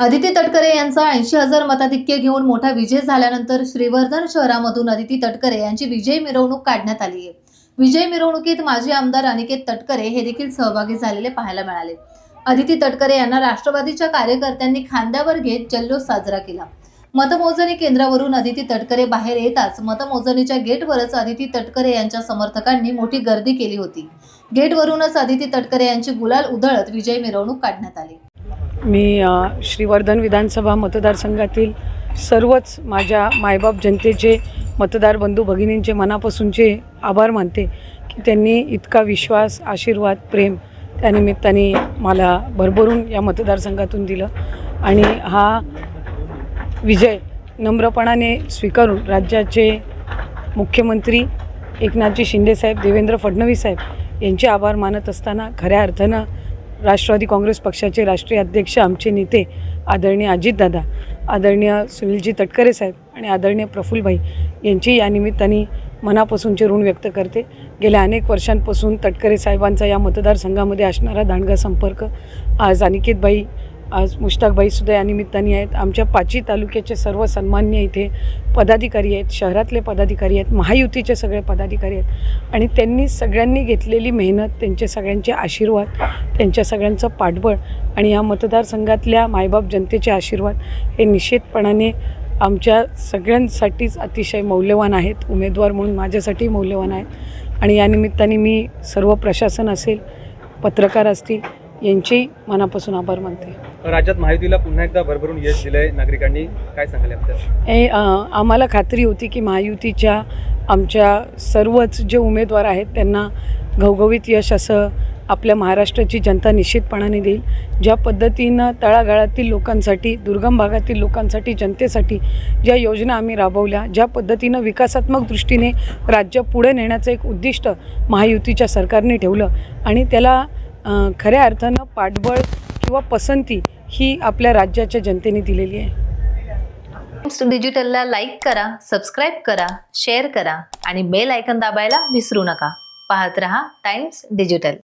अदिती तटकरे यांचा 80,000 मताधिक्य घेऊन मोठा विजय झाल्यानंतर श्रीवर्धन शहरामधून अदिती तटकरे यांची विजय मिरवणूक काढण्यात आली आहे। विजय मिरवणुकीत माजी आमदार अनिकेत तटकरे हे देखील सहभागी झालेले पाहायला मिळाले। अदिती तटकरे यांना राष्ट्रवादीच्या कार्यकर्त्यांनी खांद्यावर घेत जल्लोष साजरा केला। मतमोजणी केंद्रावरून अदिती तटकरे बाहेर येताच मतमोजणीच्या गेटवरच अदिती तटकरे यांच्या समर्थकांनी मोठी गर्दी केली होती। गेटवरूनच अदिती तटकरे यांची गुलाल उधळत विजय मिरवणूक काढण्यात आली। मी श्रीवर्धन विधानसभा मतदारसंघातील सर्वच माझ्या मायबाप जनतेचे मतदार बंधू भगिनींचे मनापासूनचे आभार मानते की त्यांनी इतका विश्वास, आशीर्वाद, प्रेम त्यानिमित्ताने मला भरभरून या मतदारसंघातून दिलं आणि हा विजय नम्रपणाने स्वीकारून राज्याचे मुख्यमंत्री एकनाथजी शिंदेसाहेब, देवेंद्र फडणवीस साहेब यांचे आभार मानत असताना खऱ्या अर्थानं राष्ट्रवादी काँग्रेस पक्षाचे राष्ट्रीय अध्यक्ष आमचे नेते आदरणीय अजितदादा, आदरणीय सुनीलजी तटकरे साहेब आणि आदरणीय प्रफुल्लभाई यांची या निमित्ताने मनापासूनचे ऋण व्यक्त करते। गेल्या अनेक वर्षांपासून तटकरे साहेबांचा या मतदारसंघामध्ये असणारा दांडगा संपर्क आज अनिकेतभाई, आज मुश्ताकभाईसुद्धा या निमित्ताने आहेत। आमच्या पाची तालुक्याचे सर्व सन्मान्य इथे पदाधिकारी आहेत, शहरातले पदाधिकारी आहेत, महायुतीचे सगळे पदाधिकारी आहेत आणि त्यांनी सगळ्यांनी घेतलेली मेहनत, त्यांचे सगळ्यांचे आशीर्वाद, त्यांच्या सगळ्यांचं पाठबळ आणि या मतदारसंघातल्या मायबाप जनतेचे आशीर्वाद हे निश्चितपणाने आमच्या सगळ्यांसाठीच अतिशय मौल्यवान आहेत। उमेदवार म्हणून माझ्यासाठी मौल्यवान आहेत आणि या निमित्ताने मी सर्व प्रशासन असेल, पत्रकार असतील यांची मनापासून आभार मानते। राज्यात महायुतीला पुन्हा एकदा भरभरून यश दिलंय नागरिकांनी, काय सांगाल याबद्दल? आम्हाला खात्री होती की महायुतीच्या आमच्या सर्वच जे उमेदवार आहेत त्यांना घवघवीत यश असं आपल्या महाराष्ट्राची जनता निश्चितपणाने देईल। ज्या पद्धतीनं तळागाळातील लोकांसाठी, दुर्गम भागातील लोकांसाठी, जनतेसाठी ज्या योजना आम्ही राबवल्या, ज्या पद्धतीनं विकासात्मक दृष्टीने राज्य पुढे नेण्याचं एक उद्दिष्ट महायुतीच्या सरकारने ठेवलं आणि त्याला खऱ्या अर्थानं पाठबळ किंवा पसंती ही आपल्या राज्याच्या जनतेने दिलेली आहे। टाइम्स डिजिटलला लाईक करा, सबस्क्राईब करा, शेअर करा आणि बेल आयकॉन दाबायला विसरू नका। पाहत रहा टाइम्स डिजिटल।